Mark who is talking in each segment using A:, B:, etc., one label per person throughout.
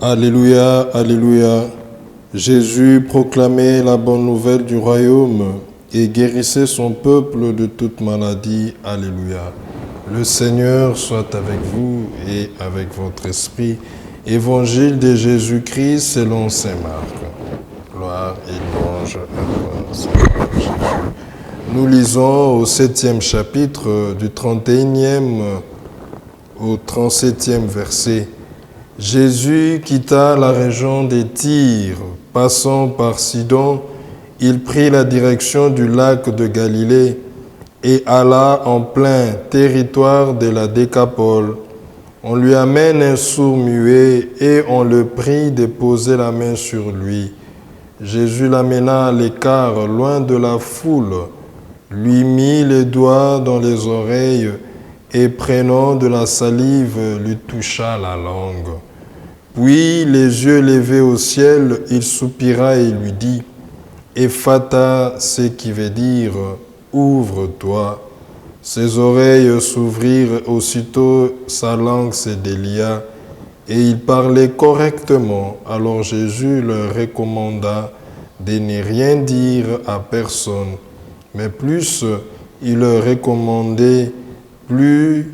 A: Alléluia, Alléluia. Jésus proclamait la bonne nouvelle du royaume et guérissait son peuple de toute maladie. Alléluia. Le Seigneur soit avec vous et avec votre esprit. Évangile de Jésus-Christ selon saint Marc. Gloire et louange à toi, Seigneur Jésus. Nous lisons au 7e chapitre du 31e au 37e verset. Jésus quitta la région des Tyrs. Passant par Sidon, il prit la direction du lac de Galilée et alla en plein territoire de la Décapole. On lui amène un sourd muet et on le prie de poser la main sur lui. Jésus l'amena à l'écart, loin de la foule, lui mit les doigts dans les oreilles et prenant de la salive, lui toucha la langue. Puis, les yeux levés au ciel, il soupira et lui dit, « Ephata », ce qui veut dire « Ouvre-toi ». Ses oreilles s'ouvrirent, aussitôt sa langue se délia, et il parlait correctement. Alors Jésus leur recommanda de ne rien dire à personne, mais plus il leur recommandait, plus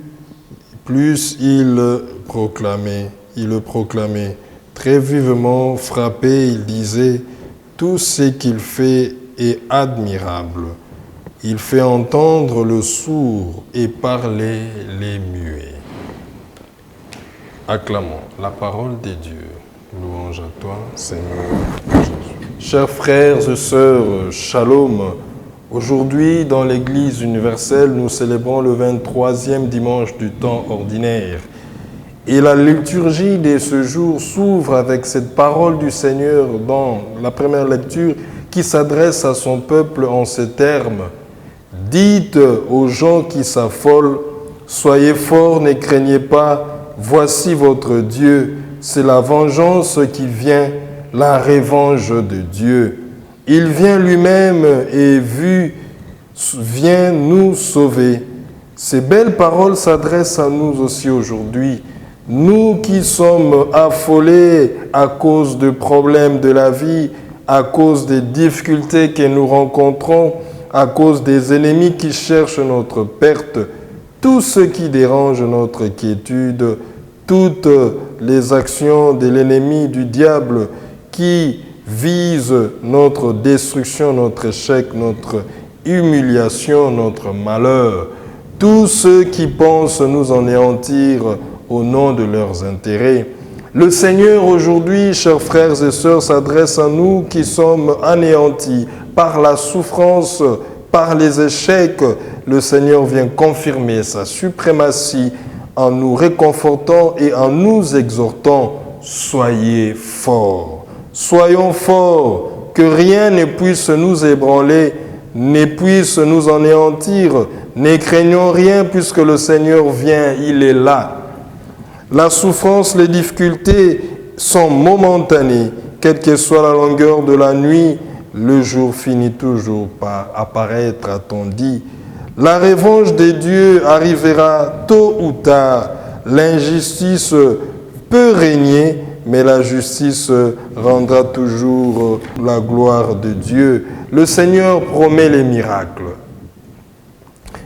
A: il le proclamait. Très vivement frappé, il disait, « Tout ce qu'il fait est admirable. Il fait entendre le sourd et parler les muets. » Acclamons la parole de Dieu. Louange à toi, Seigneur Jésus. Chers frères et sœurs, shalom. Aujourd'hui, dans l'Église universelle, nous célébrons le 23e dimanche du temps ordinaire. Et la liturgie de ce jour s'ouvre avec cette parole du Seigneur dans la première lecture qui s'adresse à son peuple en ces termes. « Dites aux gens qui s'affolent, soyez forts, ne craignez pas, voici votre Dieu, c'est la vengeance qui vient, la revanche de Dieu. Il vient lui-même et vient nous sauver. » Ces belles paroles s'adressent à nous aussi aujourd'hui. Nous qui sommes affolés à cause de problèmes de la vie, à cause des difficultés que nous rencontrons, à cause des ennemis qui cherchent notre perte, tout ce qui dérange notre quiétude, toutes les actions de l'ennemi, du diable, qui visent notre destruction, notre échec, notre humiliation, notre malheur, tous ceux qui pensent nous anéantir au nom de leurs intérêts. Le Seigneur aujourd'hui, chers frères et sœurs, s'adresse à nous qui sommes anéantis par la souffrance, par les échecs. Le Seigneur vient confirmer sa suprématie en nous réconfortant et en nous exhortant. Soyez forts. Soyons forts, que rien ne puisse nous ébranler, ne puisse nous anéantir. Ne craignons rien puisque le Seigneur vient, il est là. La souffrance, les difficultés sont momentanées. Quelle que soit la longueur de la nuit, le jour finit toujours par apparaître, a-t-on dit. La revanche de Dieu arrivera tôt ou tard. L'injustice peut régner, mais la justice rendra toujours la gloire de Dieu. Le Seigneur promet les miracles.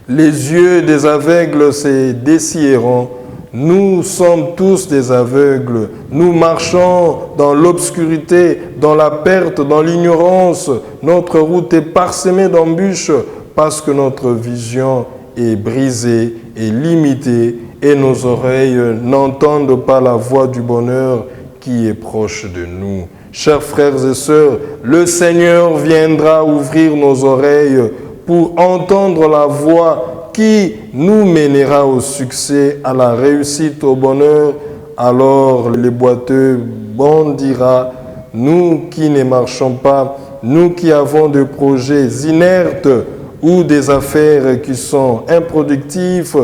A: Les yeux des aveugles se dessilleront. Nous sommes tous des aveugles. Nous marchons dans l'obscurité, dans la perte, dans l'ignorance. Notre route est parsemée d'embûches parce que notre vision est brisée et limitée et nos oreilles n'entendent pas la voix du bonheur qui est proche de nous. Chers frères et sœurs, le Seigneur viendra ouvrir nos oreilles pour entendre la voix qui nous mènera au succès, à la réussite, au bonheur. Alors les boiteux bondira, nous qui ne marchons pas, nous qui avons des projets inertes ou des affaires qui sont improductives,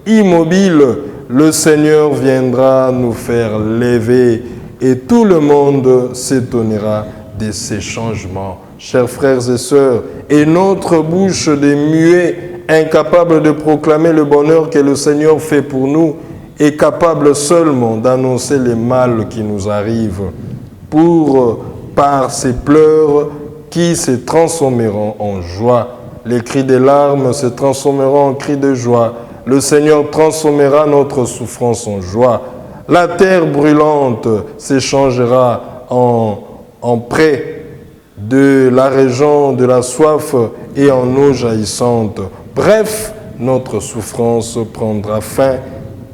A: immobiles, le Seigneur viendra nous faire lever et tout le monde s'étonnera de ces changements. Chers frères et sœurs, et notre bouche des muets, incapable de proclamer le bonheur que le Seigneur fait pour nous, est capable seulement d'annoncer les mal qui nous arrivent, par ses pleurs qui se transformeront en joie. Les cris des larmes se transformeront en cris de joie. Le Seigneur transformera notre souffrance en joie. La terre brûlante s'échangera en pré de la région de la soif et en eau jaillissante. Bref, notre souffrance prendra fin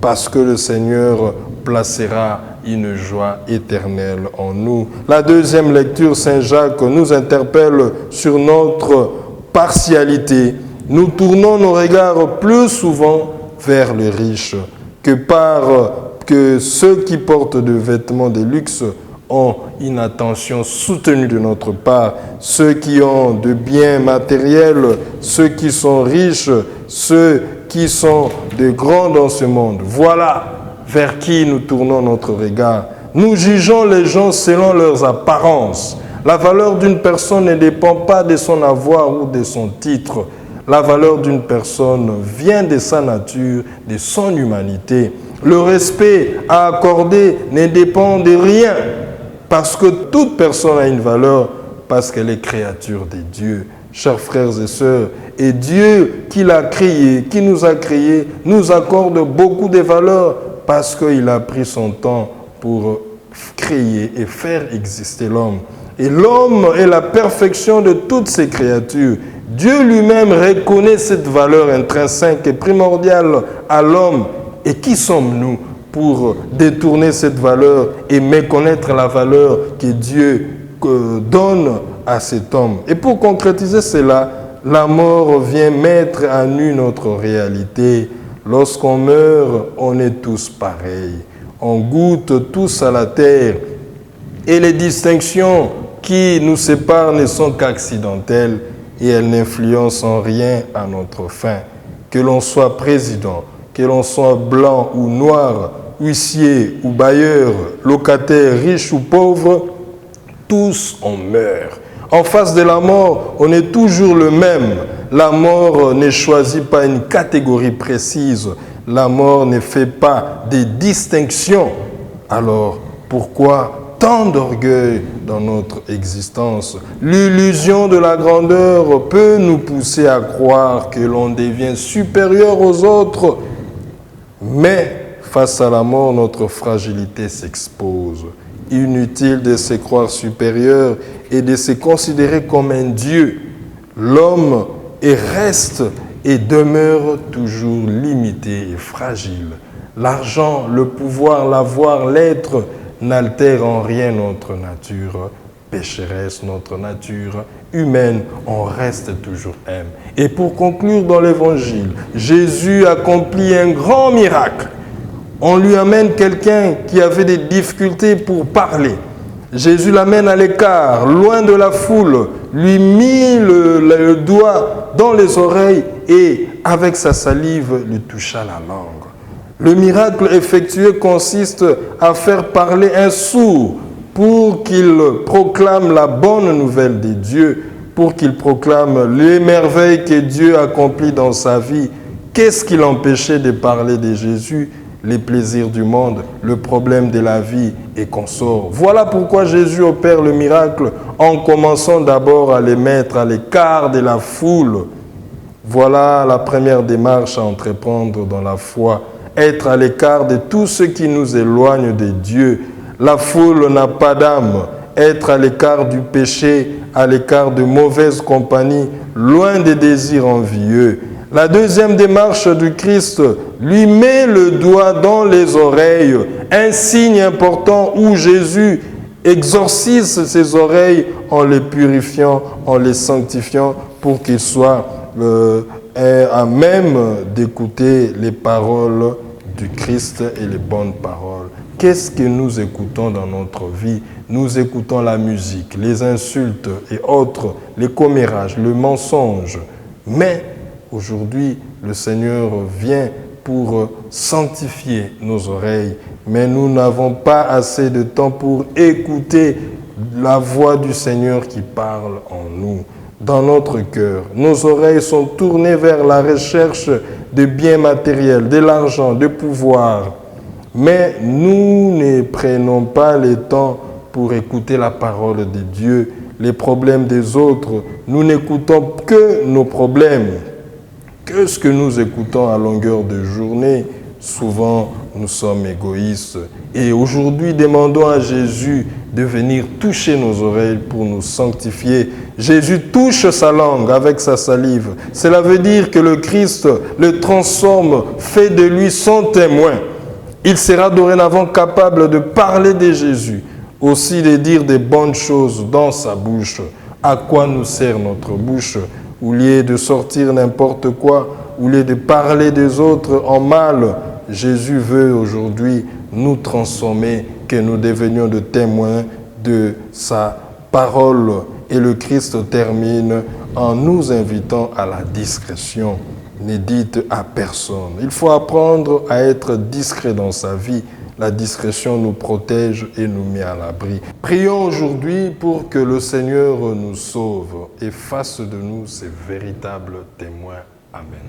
A: parce que le Seigneur placera une joie éternelle en nous. La deuxième lecture, Saint Jacques nous interpelle sur notre partialité. Nous tournons nos regards plus souvent vers les riches que ceux qui portent des vêtements de luxe ont une attention soutenue de notre part. Ceux qui ont de biens matériels, ceux qui sont riches, ceux qui sont de grands dans ce monde. Voilà vers qui nous tournons notre regard. Nous jugeons les gens selon leurs apparences. La valeur d'une personne ne dépend pas de son avoir ou de son titre. La valeur d'une personne vient de sa nature, de son humanité. Le respect à accorder ne dépend de rien, parce que toute personne a une valeur, parce qu'elle est créature de Dieu. Chers frères et sœurs, et Dieu qui l'a créé, qui nous a créés, nous accorde beaucoup de valeurs, parce qu'il a pris son temps pour créer et faire exister l'homme. Et l'homme est la perfection de toutes ces créatures. Dieu lui-même reconnaît cette valeur intrinsèque et primordiale à l'homme. Et qui sommes-nous pour détourner cette valeur et méconnaître la valeur que Dieu donne à cet homme? Et pour concrétiser cela, la mort vient mettre à nu notre réalité. Lorsqu'on meurt, on est tous pareils. On goûte tous à la terre. Et les distinctions qui nous séparent ne sont qu'accidentelles et elles n'influencent en rien à notre fin. Que l'on soit président, que l'on soit blanc ou noir, huissier ou bailleur, locataire, riche ou pauvre, tous on meurt. En face de la mort, on est toujours le même. La mort ne choisit pas une catégorie précise. La mort ne fait pas de distinctions. Alors, pourquoi tant d'orgueil dans notre existence? L'illusion de la grandeur peut nous pousser à croire que l'on devient supérieur aux autres. Mais face à la mort, notre fragilité s'expose. Inutile de se croire supérieur et de se considérer comme un Dieu. L'homme reste et demeure toujours limité et fragile. L'argent, le pouvoir, l'avoir, l'être n'altère en rien notre nature pécheresse, notre nature humaine. On reste toujours aime. Et pour conclure dans l'évangile, Jésus accomplit un grand miracle. On lui amène quelqu'un qui avait des difficultés pour parler. Jésus l'amène à l'écart, loin de la foule, lui mit le doigt dans les oreilles et avec sa salive lui toucha la langue. Le miracle effectué consiste à faire parler un sourd pour qu'il proclame la bonne nouvelle de Dieu, pour qu'il proclame les merveilles que Dieu accomplit dans sa vie. Qu'est-ce qui l'empêchait de parler de Jésus? Les plaisirs du monde, le problème de la vie et consorts. Voilà pourquoi Jésus opère le miracle en commençant d'abord à les mettre à l'écart de la foule. Voilà la première démarche à entreprendre dans la foi. Être à l'écart de tout ce qui nous éloigne de Dieu. La foule n'a pas d'âme. Être à l'écart du péché, à l'écart de mauvaise compagnie, loin des désirs envieux. La deuxième démarche du Christ lui met le doigt dans les oreilles, un signe important où Jésus exorcise ses oreilles en les purifiant, en les sanctifiant pour qu'il soit à même d'écouter les paroles du Christ et les bonnes paroles. Qu'est-ce que nous écoutons dans notre vie? Nous écoutons la musique, les insultes et autres, les commérages, le mensonge. Mais aujourd'hui, le Seigneur vient pour sanctifier nos oreilles. Mais nous n'avons pas assez de temps pour écouter la voix du Seigneur qui parle en nous. Dans notre cœur, nos oreilles sont tournées vers la recherche de biens matériels, de l'argent, de pouvoir. Mais nous ne prenons pas le temps pour écouter la parole de Dieu, les problèmes des autres. Nous n'écoutons que nos problèmes. Que ce que nous écoutons à longueur de journée, souvent nous sommes égoïstes. Et aujourd'hui, demandons à Jésus de venir toucher nos oreilles pour nous sanctifier. Jésus touche sa langue avec sa salive. Cela veut dire que le Christ le transforme, fait de lui son témoin. Il sera dorénavant capable de parler de Jésus, aussi de dire des bonnes choses dans sa bouche. À quoi nous sert notre bouche? Au lieu de sortir n'importe quoi, au lieu de parler des autres en mal, Jésus veut aujourd'hui nous transformer, que nous devenions de témoins de sa parole. Et le Christ termine en nous invitant à la discrétion. Ne dites à personne. Il faut apprendre à être discret dans sa vie. La discrétion nous protège et nous met à l'abri. Prions aujourd'hui pour que le Seigneur nous sauve et fasse de nous ses véritables témoins. Amen.